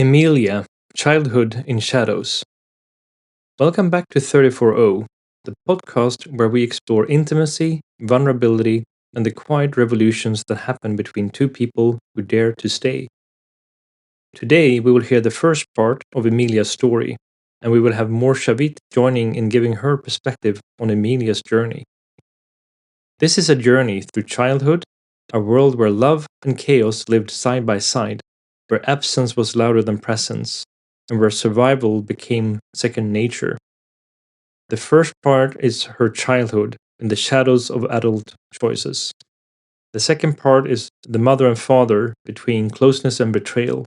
Emilia, Childhood in Shadows. Welcome back to 340, the podcast where we explore intimacy, vulnerability, and the quiet revolutions that happen between two people who dare to stay. Today, we will hear the first part of Emilia's story, and we will have more Shavit joining in giving her perspective on Emilia's journey. This is a journey through childhood, a world where love and chaos lived side by side, where absence was louder than presence, and where survival became second nature. The first part is her childhood in the shadows of adult choices. The second part is the mother and father between closeness and betrayal.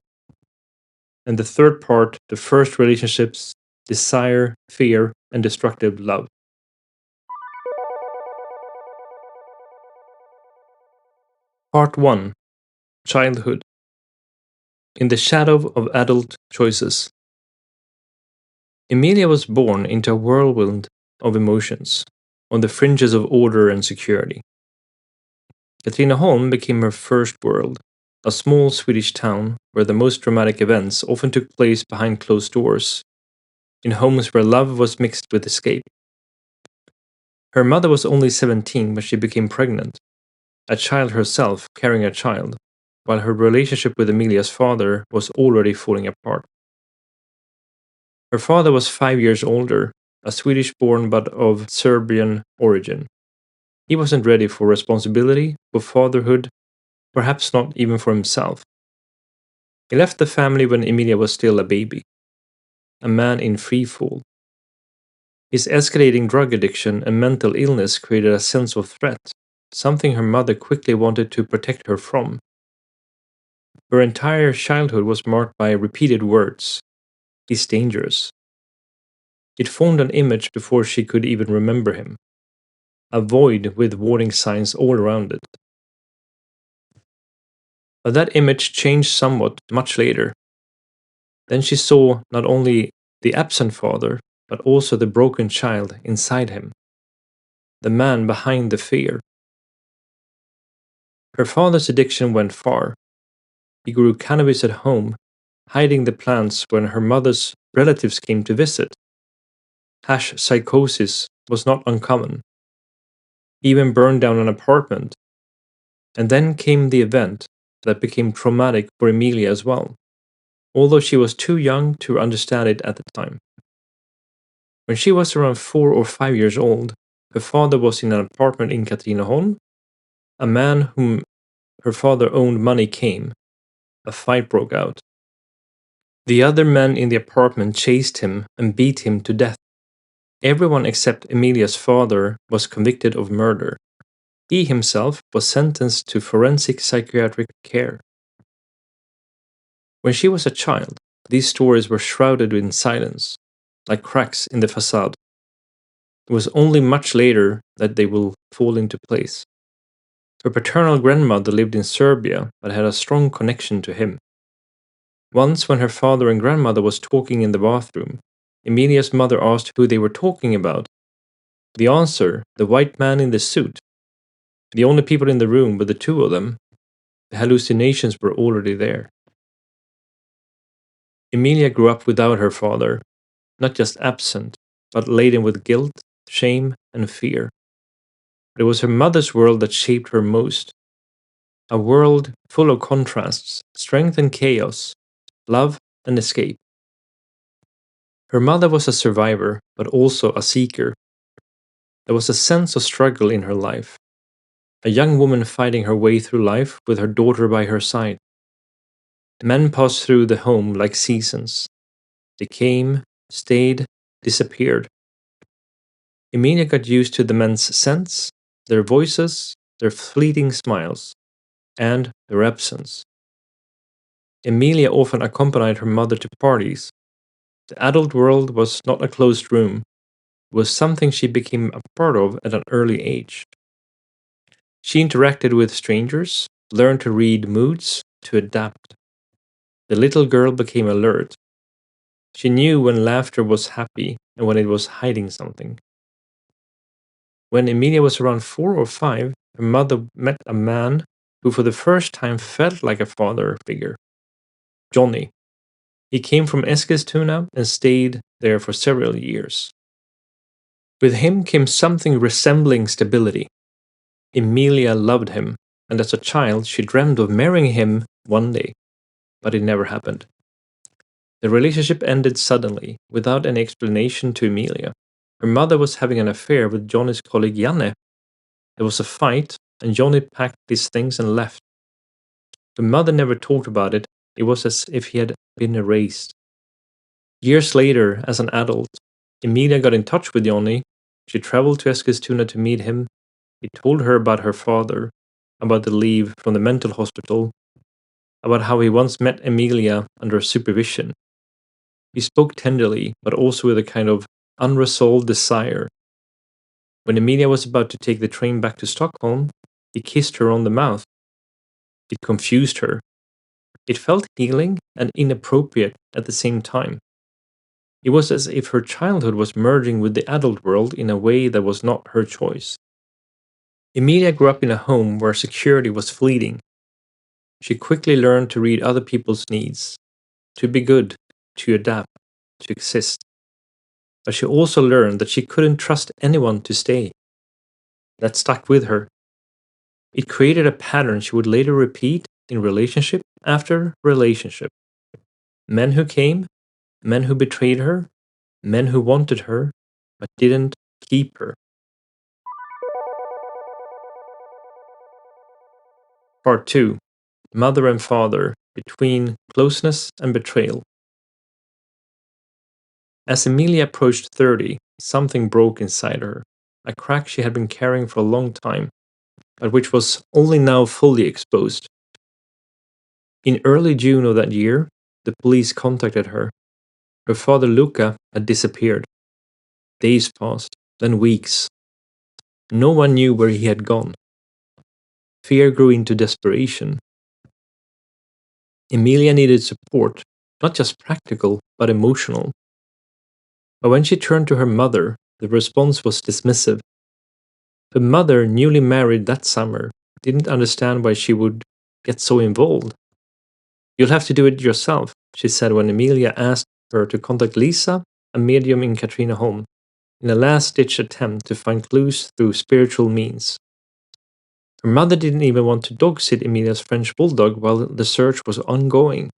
And the third part, the first relationships, desire, fear, and destructive love. Part 1. Childhood. In the shadow of adult choices. Emilia was born into a whirlwind of emotions, on the fringes of order and security. Katrineholm became her first world, a small Swedish town where the most dramatic events often took place behind closed doors, in homes where love was mixed with escape. Her mother was only 17 when she became pregnant, a child herself carrying a child, while her relationship with Emilia's father was already falling apart. Her father was 5 years older, a Swedish born but of Serbian origin. He wasn't ready for responsibility, for fatherhood, perhaps not even for himself. He left the family when Emilia was still a baby, a man in free fall. His escalating drug addiction and mental illness created a sense of threat, something her mother quickly wanted to protect her from. Her entire childhood was marked by repeated words. He's dangerous. It formed an image before she could even remember him. A void with warning signs all around it. But that image changed somewhat much later. Then she saw not only the absent father, but also the broken child inside him. The man behind the fear. Her father's addiction went far. He grew cannabis at home, hiding the plants when her mother's relatives came to visit. Hash psychosis was not uncommon. He even burned down an apartment. And then came the event that became traumatic for Emilia as well, although she was too young to understand it at the time. When she was around 4 or 5 years old, her father was in an apartment in Katrineholm. A man whom her father owned money came. A fight broke out. The other men in the apartment chased him and beat him to death. Everyone except Emilia's father was convicted of murder. He himself was sentenced to forensic psychiatric care. When she was a child, these stories were shrouded in silence, like cracks in the facade. It was only much later that they will fall into place. Her paternal grandmother lived in Serbia but had a strong connection to him. Once, when her father and grandmother was talking in the bathroom, Emilia's mother asked who they were talking about. The answer, the white man in the suit. The only people in the room were the two of them. The hallucinations were already there. Emilia grew up without her father, not just absent, but laden with guilt, shame, and fear. It was her mother's world that shaped her most. A world full of contrasts, strength and chaos, love and escape. Her mother was a survivor, but also a seeker. There was a sense of struggle in her life. A young woman fighting her way through life with her daughter by her side. Men passed through the home like seasons. They came, stayed, disappeared. Emilia got used to the men's scents, their voices, their fleeting smiles, and their absence. Emilia often accompanied her mother to parties. The adult world was not a closed room. It was something she became a part of at an early age. She interacted with strangers, learned to read moods, to adapt. The little girl became alert. She knew when laughter was happy and when it was hiding something. When Emilia was around 4 or 5, her mother met a man who for the first time felt like a father figure. Johnny. He came from Eskilstuna and stayed there for several years. With him came something resembling stability. Emilia loved him, and as a child she dreamed of marrying him one day, but it never happened. The relationship ended suddenly, without any explanation to Emilia. Her mother was having an affair with Johnny's colleague Janne. There was a fight, and Johnny packed his things and left. The mother never talked about it. It was as if he had been erased. Years later, as an adult, Emilia got in touch with Johnny. She traveled to Eskilstuna to meet him. He told her about her father, about the leave from the mental hospital, about how he once met Emilia under supervision. He spoke tenderly, but also with a kind of unresolved desire. When Emilia was about to take the train back to Stockholm, he kissed her on the mouth. It confused her. It felt healing and inappropriate at the same time. It was as if her childhood was merging with the adult world in a way that was not her choice. Emilia grew up in a home where security was fleeting. She quickly learned to read other people's needs, to be good, to adapt, to exist. But she also learned that she couldn't trust anyone to stay. That stuck with her. It created a pattern she would later repeat in relationship after relationship. Men who came, men who betrayed her, men who wanted her, but didn't keep her. Part 2. Mother and Father, Between Closeness and Betrayal. As Emilia approached 30, something broke inside her, a crack she had been carrying for a long time, but which was only now fully exposed. In early June of that year, the police contacted her. Her father Luca had disappeared. Days passed, then weeks. No one knew where he had gone. Fear grew into desperation. Emilia needed support, not just practical, but emotional. But when she turned to her mother, the response was dismissive. Her mother, newly married that summer, didn't understand why she would get so involved. "You'll have to do it yourself," she said when Emilia asked her to contact Lisa, a medium in Katrineholm, in a last-ditch attempt to find clues through spiritual means. Her mother didn't even want to dog-sit Emilia's French bulldog while the search was ongoing.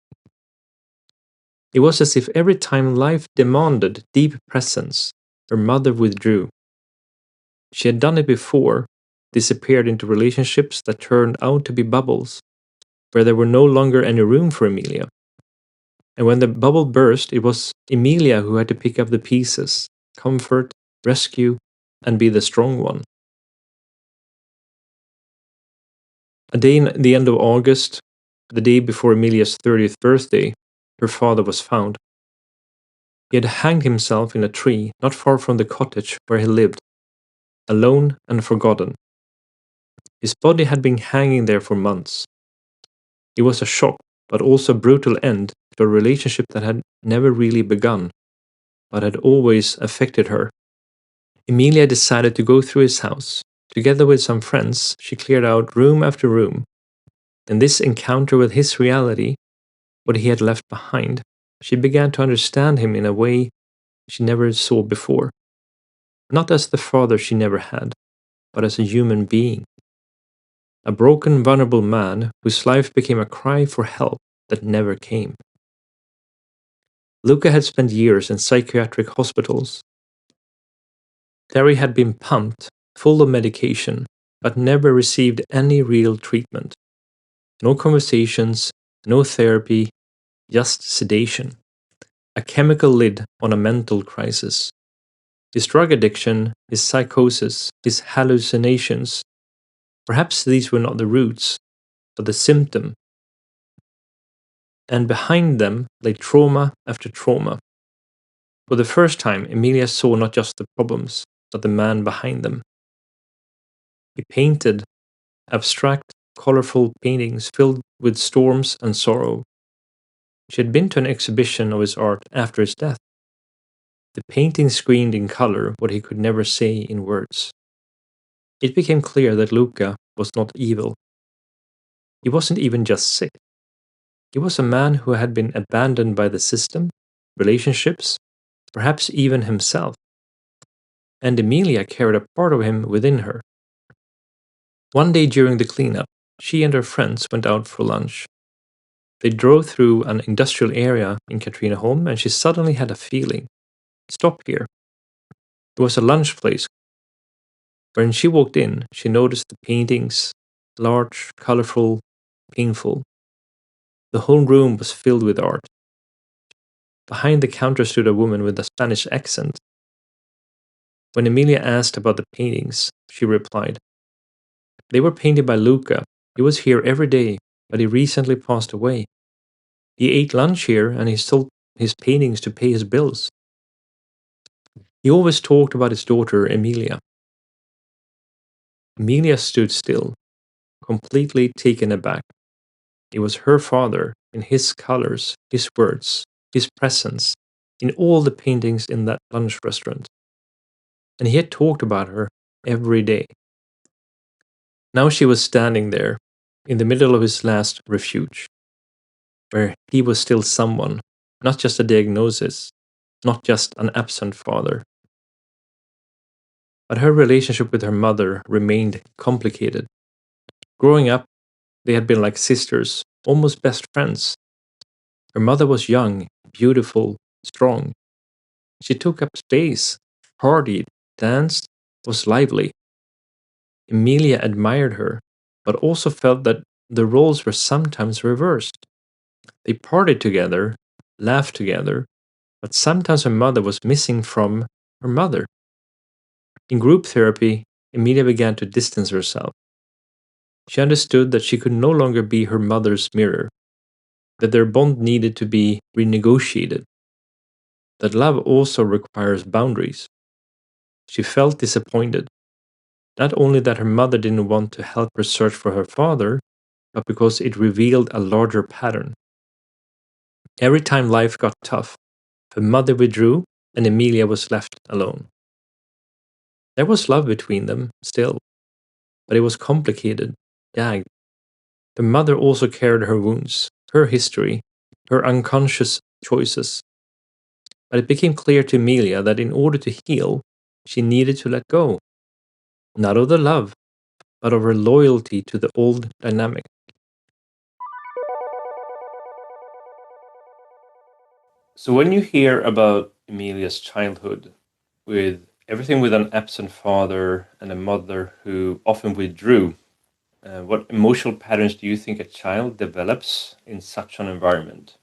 It was as if every time life demanded deep presence, her mother withdrew. She had done it before, disappeared into relationships that turned out to be bubbles, where there were no longer any room for Emilia. And when the bubble burst, it was Emilia who had to pick up the pieces, comfort, rescue, and be the strong one. A day in the end of August, the day before Emilia's 30th birthday, her father was found. He had hanged himself in a tree not far from the cottage where he lived, alone and forgotten. His body had been hanging there for months. It was a shock, but also a brutal end to a relationship that had never really begun, but had always affected her. Emilia decided to go through his house. Together with some friends, she cleared out room after room. In this encounter with his reality, what he had left behind, she began to understand him in a way she never saw before. Not as the father she never had, but as a human being. A broken, vulnerable man whose life became a cry for help that never came. Luca had spent years in psychiatric hospitals. There he had been pumped, full of medication, but never received any real treatment. No conversations, no therapy, just sedation. A chemical lid on a mental crisis. His drug addiction, his psychosis, his hallucinations. Perhaps these were not the roots, but the symptom. And behind them lay trauma after trauma. For the first time, Emilia saw not just the problems, but the man behind them. He painted abstract, colorful paintings filled with storms and sorrow. She had been to an exhibition of his art after his death. The painting screened in color what he could never say in words. It became clear that Luca was not evil. He wasn't even just sick. He was a man who had been abandoned by the system, relationships, perhaps even himself. And Emilia carried a part of him within her. One day during the cleanup, she and her friends went out for lunch. They drove through an industrial area in Katrineholm, and she suddenly had a feeling. Stop here. It was a lunch place. When she walked in, she noticed the paintings, large, colorful, painful. The whole room was filled with art. Behind the counter stood a woman with a Spanish accent. When Emilia asked about the paintings, she replied, "They were painted by Luca. He was here every day, but he recently passed away. He ate lunch here and he sold his paintings to pay his bills. He always talked about his daughter, Emilia." Emilia stood still, completely taken aback. It was her father, in his colors, his words, his presence, in all the paintings in that lunch restaurant. And he had talked about her every day. Now she was standing there, in the middle of his last refuge, where he was still someone, not just a diagnosis, not just an absent father. But her relationship with her mother remained complicated. Growing up, they had been like sisters, almost best friends. Her mother was young, beautiful, strong. She took up space, partied, danced, was lively. Emilia admired her, but also felt that the roles were sometimes reversed. They partied together, laughed together, but sometimes her mother was missing from her mother. In group therapy, Emilia began to distance herself. She understood that she could no longer be her mother's mirror, that their bond needed to be renegotiated, that love also requires boundaries. She felt disappointed, not only that her mother didn't want to help her search for her father, but because it revealed a larger pattern. Every time life got tough, her mother withdrew and Emilia was left alone. There was love between them, still, but it was complicated, gagged. The mother also carried her wounds, her history, her unconscious choices. But it became clear to Emilia that in order to heal, she needed to let go, not of the love, but of her loyalty to the old dynamic. So when you hear about Emilia's childhood, with everything with an absent father and a mother who often withdrew, what emotional patterns do you think a child develops in such an environment?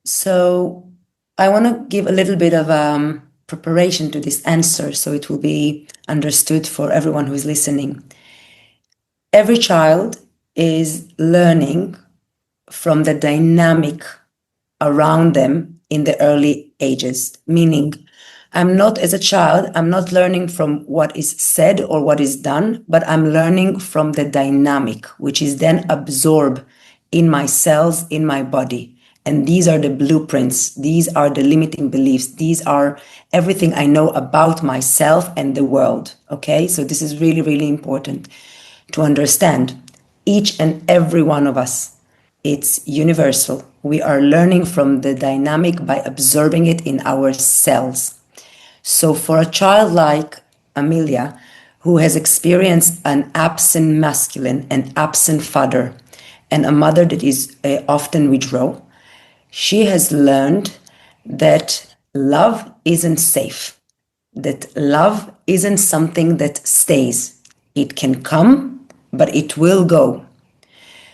So I want to give a little bit of preparation to this answer so it will be understood for everyone who is listening. Every child is learning from the dynamic around them in the early ages, meaning as a child, I'm not learning from what is said or what is done, but I'm learning from the dynamic, which is then absorbed in my cells, in my body. And these are the blueprints. These are the limiting beliefs. These are everything I know about myself and the world. Okay. So this is really, really important to understand. Each and every one of us, it's universal. We are learning from the dynamic by observing it in our cells. So for a child like Emilia, who has experienced an absent masculine and absent father, and a mother that is often withdraw, she has learned that love isn't safe, that love isn't something that stays. It can come, but it will go.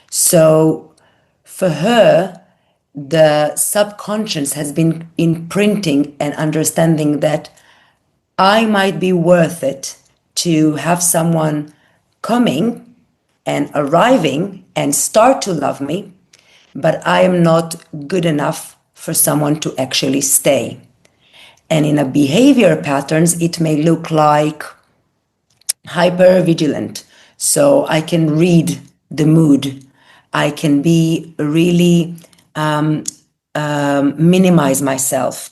So for her, the subconscious has been imprinting and understanding that I might be worth it to have someone coming and arriving and start to love me, but I am not good enough for someone to actually stay. And in a behavior patterns, it may look like hyper vigilant. So I can read the mood. I can be really minimize myself.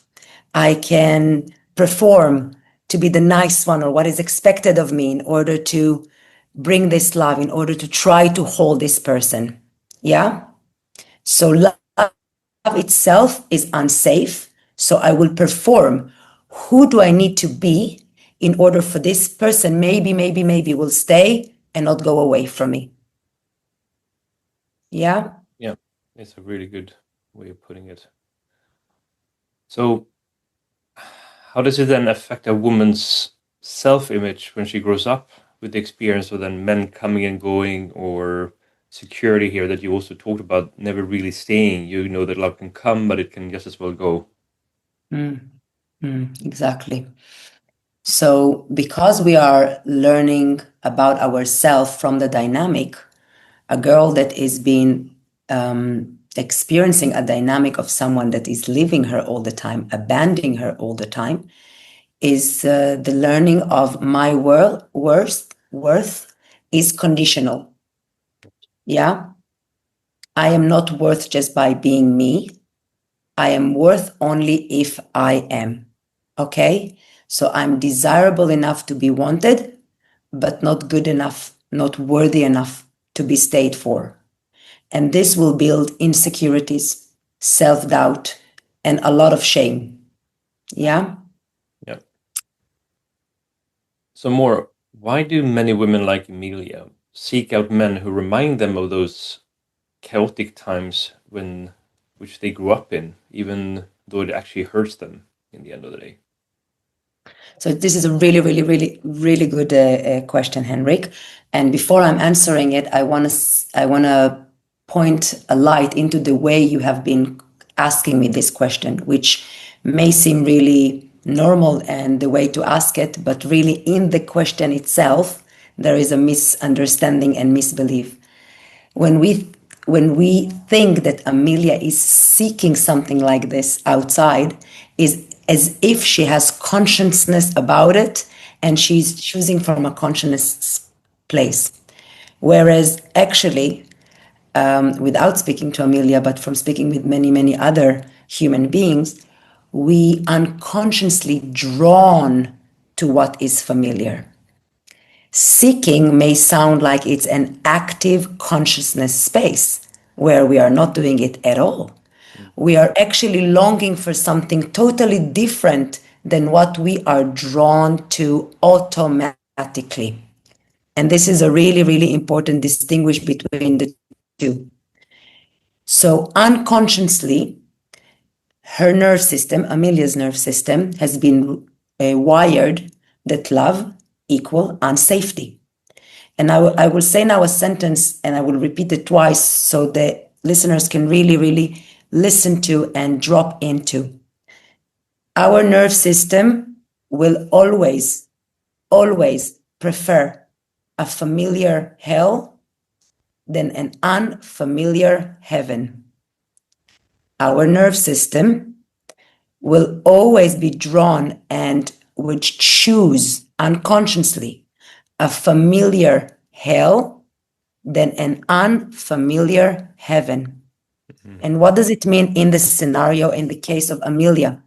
I can perform to be the nice one or what is expected of me in order to bring this love, in order to try to hold this person. Yeah? So love itself is unsafe. So I will perform. Who do I need to be in order for this person maybe will stay and not go away from me? Yeah? Yeah, it's a really good way of putting it. So, how does it then affect a woman's self-image when she grows up with the experience of then men coming and going, or security here that you also talked about, never really staying? You know that love can come, but it can just as well go. Exactly. So, because we are learning about ourselves from the dynamic, a girl that is being experiencing a dynamic of someone that is leaving her all the time, abandoning her all the time, is the learning of my worth is conditional. Yeah, I am not worth just by being me. I am worth only if I am. Okay, so I'm desirable enough to be wanted, but not good enough, not worthy enough to be stayed for. And this will build insecurities, self-doubt, and a lot of shame. Yeah. Yeah. So more, why do many women like Emilia seek out men who remind them of those chaotic times when which they grew up in, even though it actually hurts them in the end of the day? So this is a really good question, Henrik. And before I'm answering it, I wanna point a light into the way you have been asking me this question, which may seem really normal and the way to ask it, but really in the question itself, there is a misunderstanding and misbelief. When we think that Amelia is seeking something like this outside, is as if she has consciousness about it and she's choosing from a conscious place. Whereas actually, without speaking to Amelia, but from speaking with many other human beings, we unconsciously drawn to what is familiar. Seeking may sound like it's an active consciousness space where we are not doing it at all. We are actually longing for something totally different than what we are drawn to automatically. And this is a really important distinguish between the two. So unconsciously, her nerve system, Amelia's nerve system, has been wired that love equal unsafety. And I will say now a sentence and I will repeat it twice so the listeners can really listen to and drop into. Our nerve system will always prefer a familiar hell than an unfamiliar heaven. Our nerve system will always be drawn and would choose unconsciously a familiar hell than an unfamiliar heaven. And what does it mean in this scenario in the case of Amelia?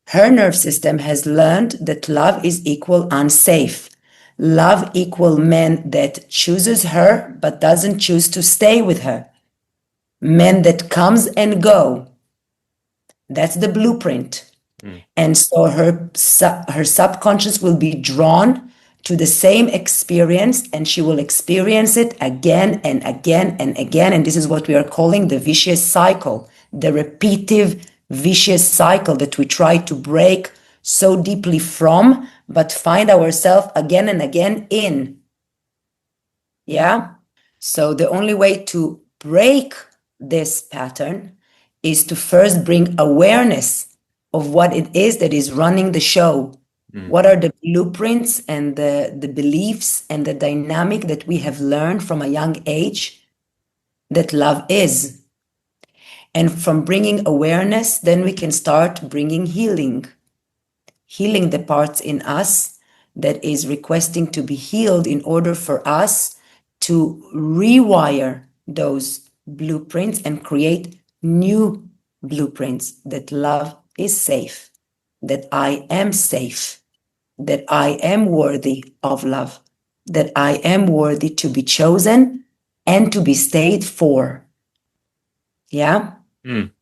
Her nerve system has learned that love is equal unsafe. Love equal man that chooses her but doesn't choose to stay with her. Men that comes and go. That's the blueprint. And so her subconscious will be drawn to the same experience and she will experience it again and again and again. And this is what we are calling the vicious cycle, the repetitive vicious cycle that we try to break so deeply from, but find ourselves again and again in. Yeah? So the only way to break this pattern is to first bring awareness of what it is that is running the show. What are the blueprints and the beliefs and the dynamic that we have learned from a young age that love is? And from bringing awareness, then we can start bringing healing the parts in us that is requesting to be healed in order for us to rewire those blueprints and create new blueprints that love is safe, that I am safe, that I am worthy of love, that I am worthy to be chosen and to be stayed for. Yeah. Mm.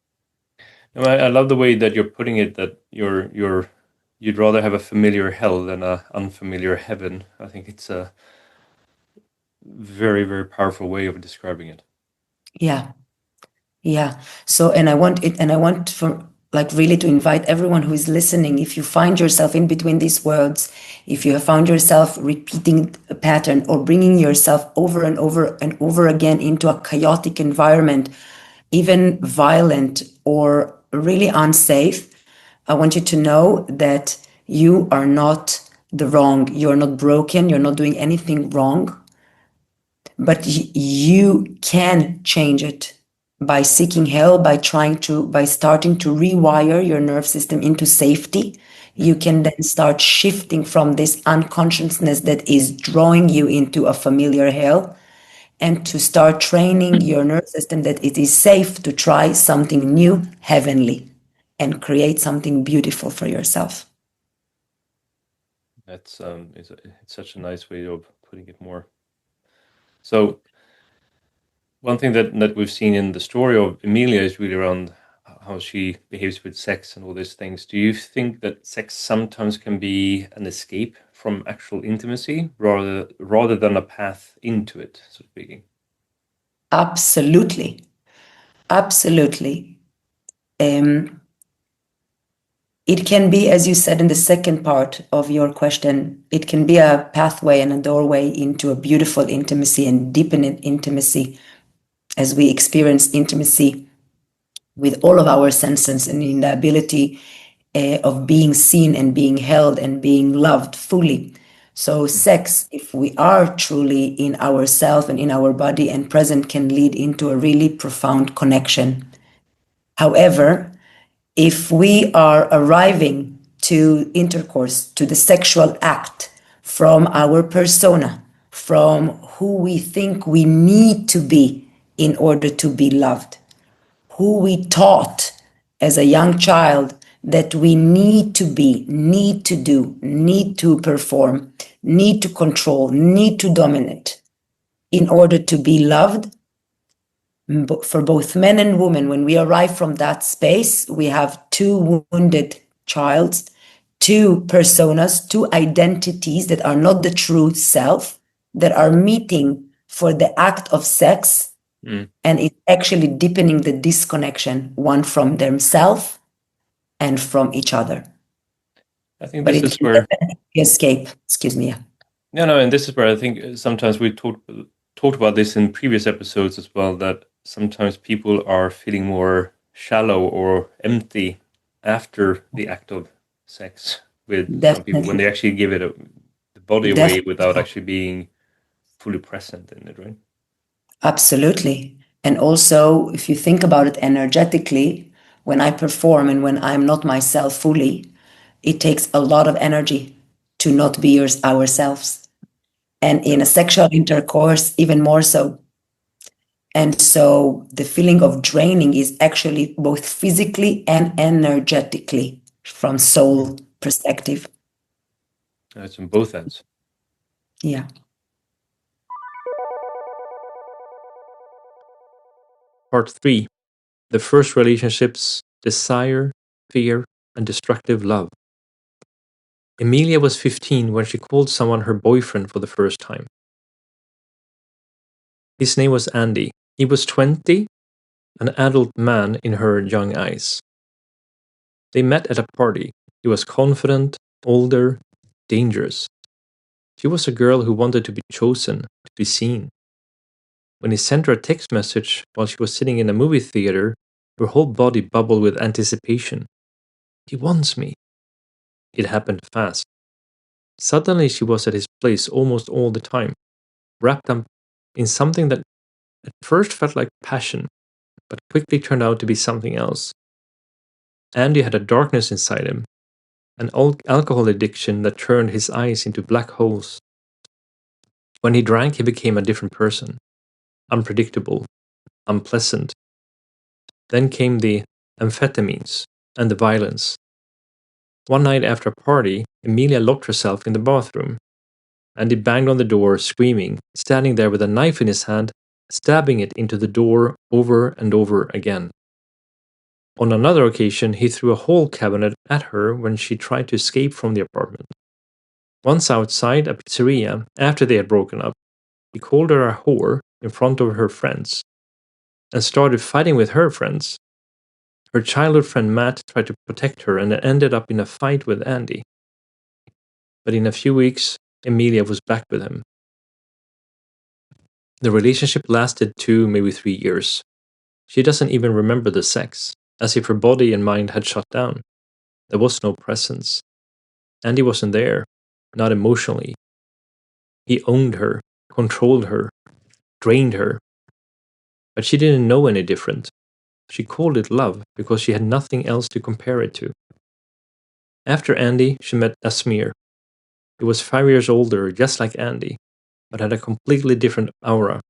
No, I love the way that you're putting it. That you'd rather have a familiar hell than a unfamiliar heaven. I think it's a very, very powerful way of describing it. Yeah. Yeah. So, and I want for like really to invite everyone who is listening, if you find yourself in between these worlds, if you have found yourself repeating a pattern or bringing yourself over and over and over again into a chaotic environment, even violent or really unsafe, I want you to know that you are not the wrong. You're not broken. You're not doing anything wrong, but you can change it by seeking help, by starting to rewire your nerve system into safety. You can then start shifting from this unconsciousness that is drawing you into a familiar hell, and to start training your nerve system that it is safe to try something new, heavenly, and create something beautiful for yourself. That's it's such a nice way of putting it more. So one thing that we've seen in the story of Emilia is really around how she behaves with sex and all these things. Do you think that sex sometimes can be an escape from actual intimacy rather than a path into it, so speaking? Absolutely. Absolutely. It can be, as you said in the second part of your question, it can be a pathway and a doorway into a beautiful intimacy and deepen intimacy as we experience intimacy with all of our senses and in the ability of being seen and being held and being loved fully. So, sex, if we are truly in ourself and in our body and present, can lead into a really profound connection. However, if we are arriving to intercourse, to the sexual act from our persona, from who we think we need to be in order to be loved, who we taught as a young child that we need to be, need to do, need to perform, need to control, need to dominate in order to be loved. For both men and women, when we arrive from that space, we have two wounded childs, two personas, two identities that are not the true self, that are meeting for the act of sex, and it's actually deepening the disconnection, one from themselves and from each other. I think But this it is can where definitely escape. Excuse me. Yeah. no, and this is where I think sometimes we talked about this in previous episodes as well. That sometimes people are feeling more shallow or empty after the act of sex with some people when Definitely. they actually give it the body away Definitely. without actually being fully present in it, right? Absolutely. And also, if you think about it energetically, when I perform and when I'm not myself fully, it takes a lot of energy to not be ourselves. And in a sexual intercourse, even more so. And so the feeling of draining is actually both physically and energetically from soul perspective. It's on both ends. Yeah. Part 3: The first relationships, desire, fear, and destructive love. Emilia was 15 when she called someone her boyfriend for the first time. His name was Andy. He was 20, an adult man in her young eyes. They met at a party. He was confident, older, dangerous. She was a girl who wanted to be chosen, to be seen. When he sent her a text message while she was sitting in a movie theater, her whole body bubbled with anticipation. He wants me. It happened fast. Suddenly she was at his place almost all the time, wrapped up in something that at first felt like passion, but quickly turned out to be something else. Andy had a darkness inside him, an alcohol addiction that turned his eyes into black holes. When he drank, he became a different person, unpredictable, unpleasant. Then came the amphetamines and the violence. One night after a party, Emilia locked herself in the bathroom. Andy banged on the door, screaming, standing there with a knife in his hand, stabbing it into the door over and over again. On another occasion, he threw a whole cabinet at her when she tried to escape from the apartment. Once outside a pizzeria, after they had broken up, he called her a whore in front of her friends and started fighting with her friends. Her childhood friend Matt tried to protect her and ended up in a fight with Andy. But in a few weeks, Emilia was back with him. The relationship lasted 2, maybe 3 years. She doesn't even remember the sex, as if her body and mind had shut down. There was no presence. Andy wasn't there, not emotionally. He owned her, controlled her, drained her. But she didn't know any different. She called it love because she had nothing else to compare it to. After Andy, she met Asmir. He was 5 years older, just like Andy, but had a completely different aura.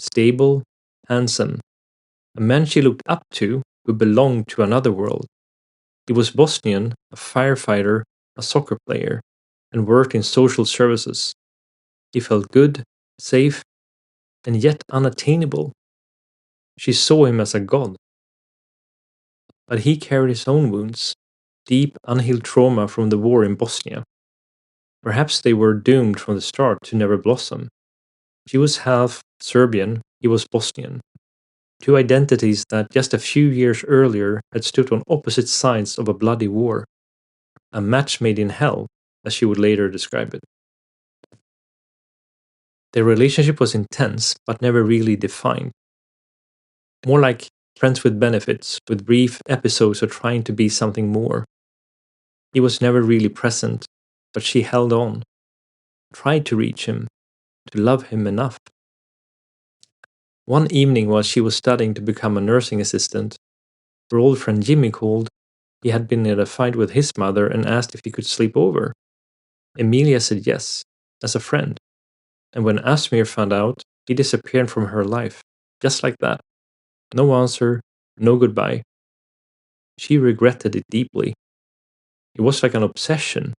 Stable, handsome, a man she looked up to who belonged to another world. He was Bosnian, a firefighter, a soccer player, and worked in social services. He felt good, safe, and yet unattainable. She saw him as a god. But he carried his own wounds, deep, unhealed trauma from the war in Bosnia. Perhaps they were doomed from the start to never blossom. She was half Serbian, he was Bosnian. Two identities that just a few years earlier had stood on opposite sides of a bloody war. A match made in hell, as she would later describe it. Their relationship was intense, but never really defined. More like friends with benefits, with brief episodes of trying to be something more. He was never really present, but she held on, tried to reach him, to love him enough. One evening while she was studying to become a nursing assistant, her old friend Jimmy called. He had been in a fight with his mother and asked if he could sleep over. Emilia said yes, as a friend, and when Asmir found out, he disappeared from her life, just like that. No answer, no goodbye. She regretted it deeply. It was like an obsession,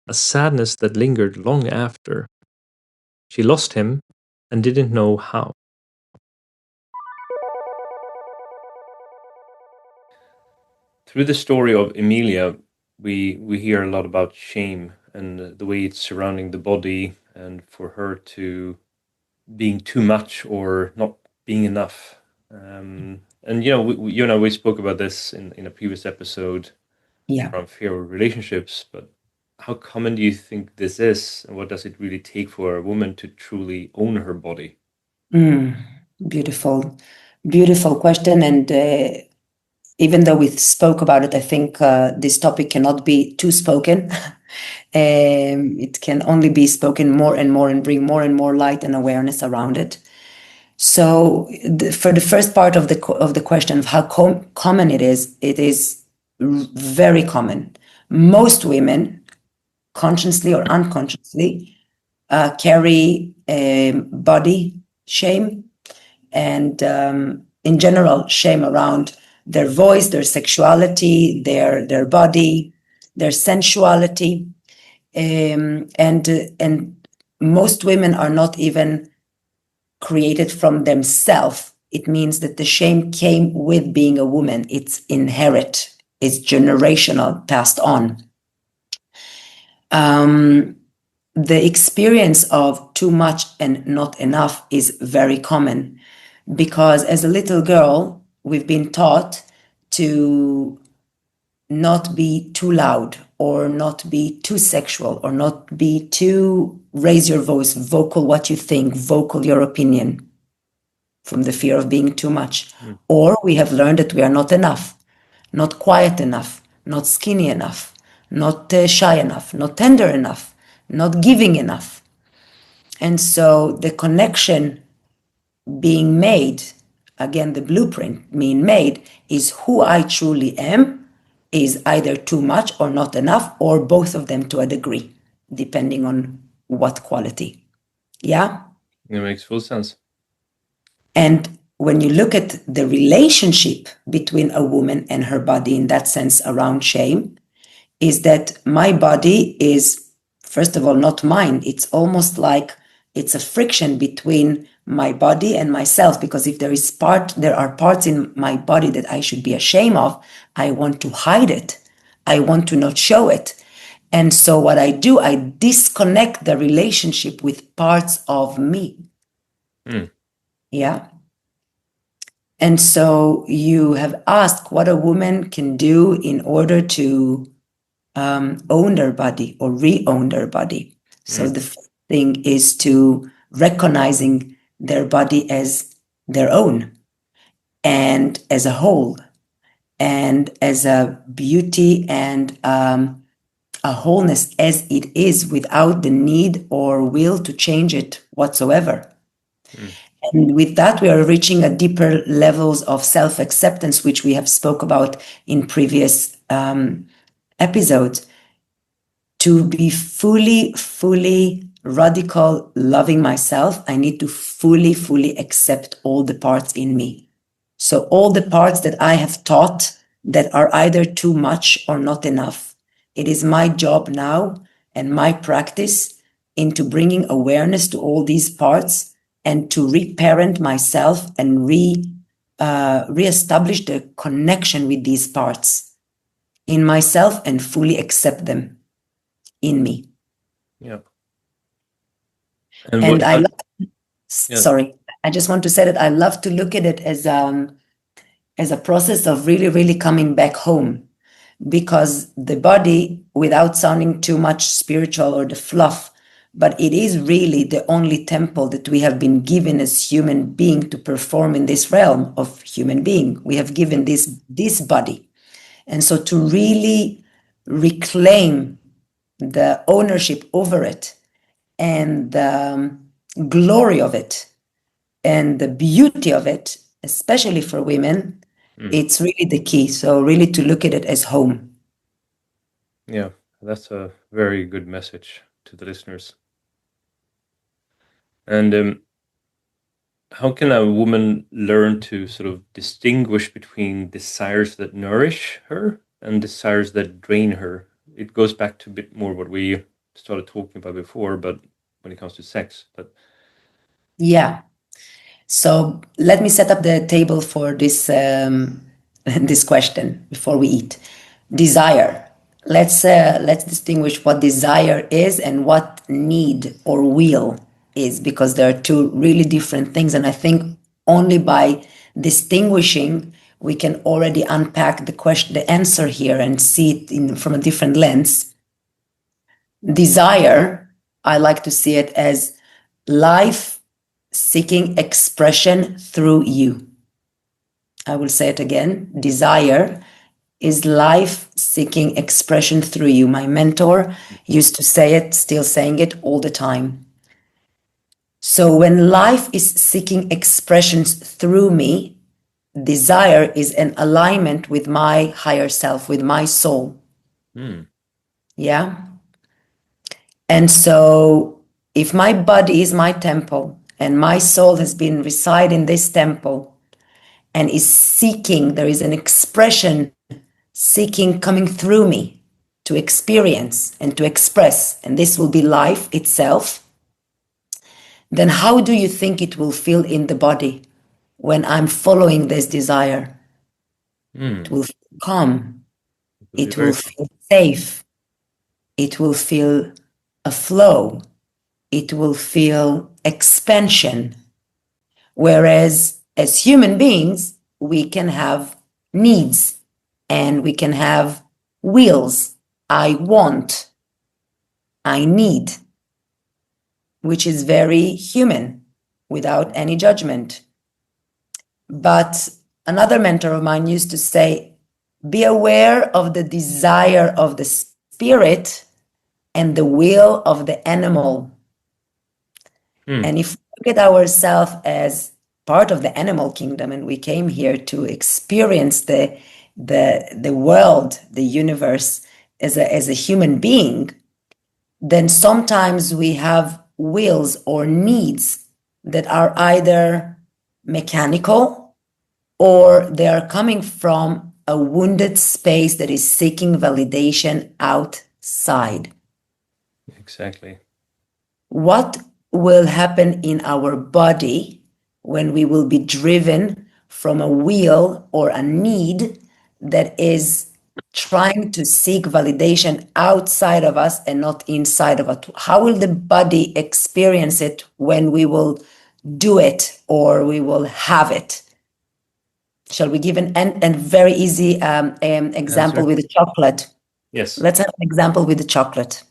a sadness that lingered long after. She lost him and didn't know how. Through the story of Emilia, we hear a lot about shame and the way it's surrounding the body, and for her to being too much or not being enough. And you and I, we spoke about this in a previous episode Yeah. around fear of relationships. But how common do you think this is, and what does it really take for a woman to truly own her body? Beautiful, beautiful question. And even though we spoke about it, I think this topic cannot be too spoken. It can only be spoken more and more and bring more and more light and awareness around it. So, for the first part of the question of how common it is very common. Most women, consciously or unconsciously, carry body shame and, in general, shame around their voice, their sexuality, their body, their sensuality, and most women are not even created from themselves. It means that the shame came with being a woman. It's inherent. It's generational, passed on. The experience of too much and not enough is very common because as a little girl, we've been taught to not be too loud or not be too sexual or not be too raise your voice, vocal what you think, vocal your opinion from the fear of being too much. Or we have learned that we are not enough, not quiet enough, not skinny enough, not shy enough, not tender enough, not giving enough. And so the connection being made, again, the blueprint being made, is who I truly am is either too much or not enough, or both of them to a degree, depending on what quality. Yeah? It makes full sense. And when you look at the relationship between a woman and her body in that sense around shame, is that my body is first of all, not mine. It's almost like it's a friction between my body and myself, because if there are parts in my body that I should be ashamed of, I want to hide it. I want to not show it. And so what I do, I disconnect the relationship with parts of me. Mm. Yeah. And so you have asked what a woman can do in order to own their body or re-own their body. So Mm. the first thing is to recognizing their body as their own and as a whole and as a beauty and a wholeness as it is, without the need or will to change it whatsoever. Mm. And with that, we are reaching a deeper levels of self-acceptance, which we have spoke about in previous episodes. To be fully radical loving myself, I need to fully accept all the parts in me. So all the parts that I have taught that are either too much or not enough. It is my job now and my practice into bringing awareness to all these parts and to reparent myself and reestablish the connection with these parts in myself and fully accept them in me. Yeah. And And what? I How? love, Yes. sorry, I just want to say that I love to look at it as a process of really coming back home, because the body, without sounding too much spiritual or the fluff, but it is really the only temple that we have been given as human being to perform in this realm of human being. We have given this body. And so to really reclaim the ownership over it and the glory of it and the beauty of it, especially for women, Mm. it's really the key. So really to look at it as home. Yeah, that's a very good message to the listeners. And how can a woman learn to sort of distinguish between desires that nourish her and desires that drain her? It goes back to a bit more what we started talking about before, but when it comes to sex. But Yeah. So let me set up the table for this this question before we eat. Desire. Let's distinguish what desire is and what need or will is, because there are two really different things. And I think only by distinguishing we can already unpack the question, the answer here, and see it from a different lens. Desire, I like to see it as life seeking expression through you. I will say it again. Desire is life seeking expression through you. My mentor used to say it, still saying it all the time. So when life is seeking expressions through me, desire is an alignment with my higher self, with my soul. mm, Yeah. And so if my body is my temple and my soul has been reside in this temple and is seeking, there is an expression seeking coming through me to experience and to express, and this will be life itself, then how do you think it will feel in the body when I'm following this desire? It mm, will feel calm, it will be it will very. feel safe, it will feel a flow, it will feel expansion. Whereas as human beings, we can have needs and we can have wills. I want, I need, which is very human without any judgment. But another mentor of mine used to say, be aware of the desire of the spirit and the will of the animal. Mm, And if we look at ourselves as part of the animal kingdom and we came here to experience the world, the universe as a human being, then sometimes we have wills or needs that are either mechanical or they are coming from a wounded space that is seeking validation outside. Exactly. What will happen in our body when we will be driven from a will or a need that is trying to seek validation outside of us and not inside of us? How will the body experience it when we will do it or we will have it? Shall we give an very easy example Answer? with the chocolate? Yes. Let's have an example with the chocolate.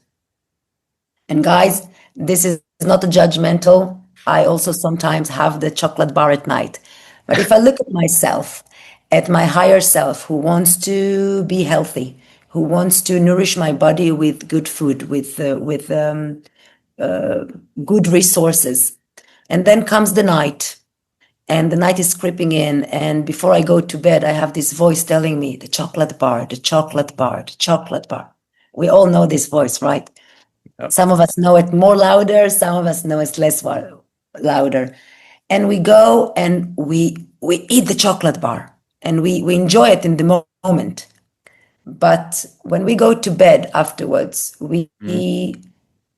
And guys, this is not a judgmental. I also sometimes have the chocolate bar at night. But if I look at myself, at my higher self who wants to be healthy, who wants to nourish my body with good food, with good resources, and then comes the night, and the night is creeping in, and before I go to bed, I have this voice telling me the chocolate bar, the chocolate bar, the chocolate bar. We all know this voice, right? Yep. Some of us know it more louder, some of us know it less louder. And we go and we eat the chocolate bar and we enjoy it in the moment. But when we go to bed afterwards, Mm.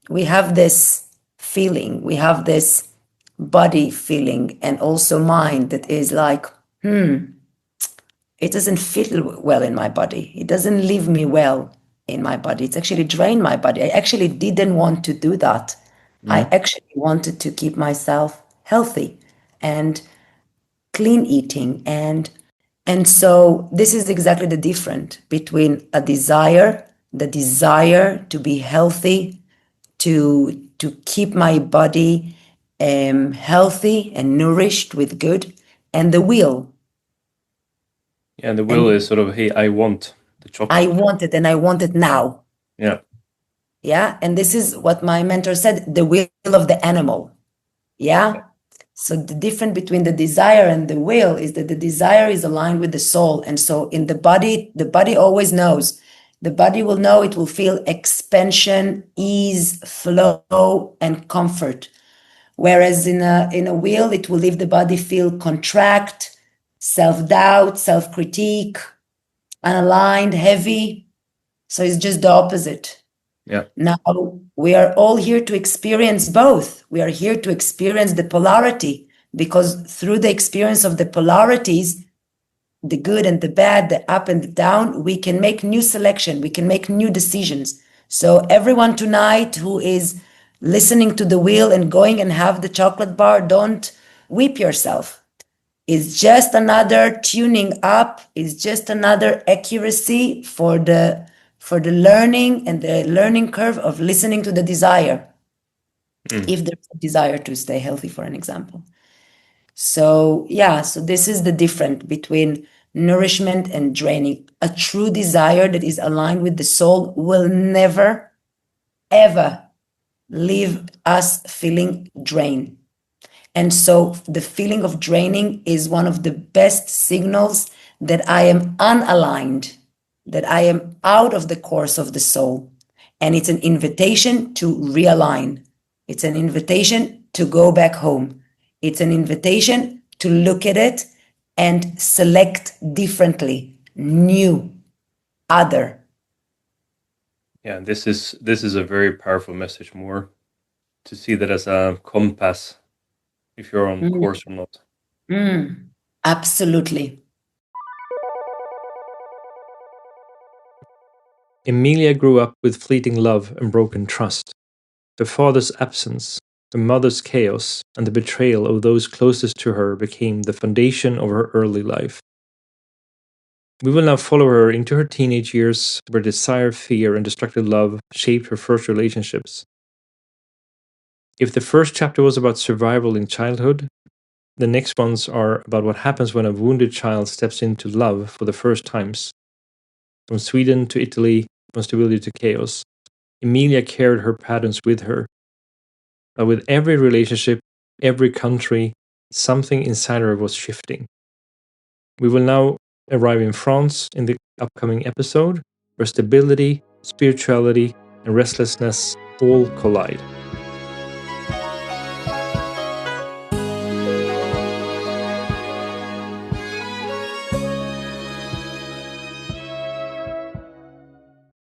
we have this feeling, we have this body feeling and also mind that is like, it doesn't feel well in my body. It doesn't leave me well in my body. It's actually drained my body. I actually didn't want to do that. I Mm. actually wanted to keep myself healthy and clean eating and so this is exactly the difference between the desire to be healthy, to keep my body healthy and nourished with good, and the will. Yeah, and the will And is sort of, hey, I want the I chocolate. want it and I want it now. Yeah. Yeah. And this is what my mentor said, the will of the animal. Yeah. So the difference between the desire and the will is that the desire is aligned with the soul. And so in the body always knows. The body will know, it will feel expansion, ease, flow, and comfort. Whereas in a will, it will leave the body feel contract, self-doubt, self-critique, unaligned, heavy. So it's just the opposite. Yeah. Now, we are all here to experience both. We are here to experience the polarity because through the experience of the polarities, the good and the bad, the up and the down, we can make new selection, we can make new decisions. So, everyone tonight who is listening to the wheel and going and have the chocolate bar, don't weep yourself. It's just another tuning up, it's just another accuracy for the learning and the learning curve of listening to the desire, Mm. if there's a desire to stay healthy, for an example. So yeah, so this is the difference between nourishment and draining. A true desire that is aligned with the soul will never ever leave us feeling drained. And so the feeling of draining is one of the best signals that I am unaligned, that I am out of the course of the soul. And it's an invitation to realign. It's an invitation to go back home. It's an invitation to look at it and select differently, new, other. Yeah, this is a very powerful message, more to see that as a compass if you're on Mm, course or not. absolutely. Emilia grew up with fleeting love and broken trust. The father's absence, the mother's chaos, and the betrayal of those closest to her became the foundation of her early life. We will now follow her into her teenage years, where desire, fear, and destructive love shaped her first relationships. If the first chapter was about survival in childhood, the next ones are about what happens when a wounded child steps into love for the first times. From Sweden to Italy, from stability to chaos, Emilia carried her patterns with her. But with every relationship, every country, something inside her was shifting. We will now arrive in France in the upcoming episode, where stability, spirituality, and restlessness all collide.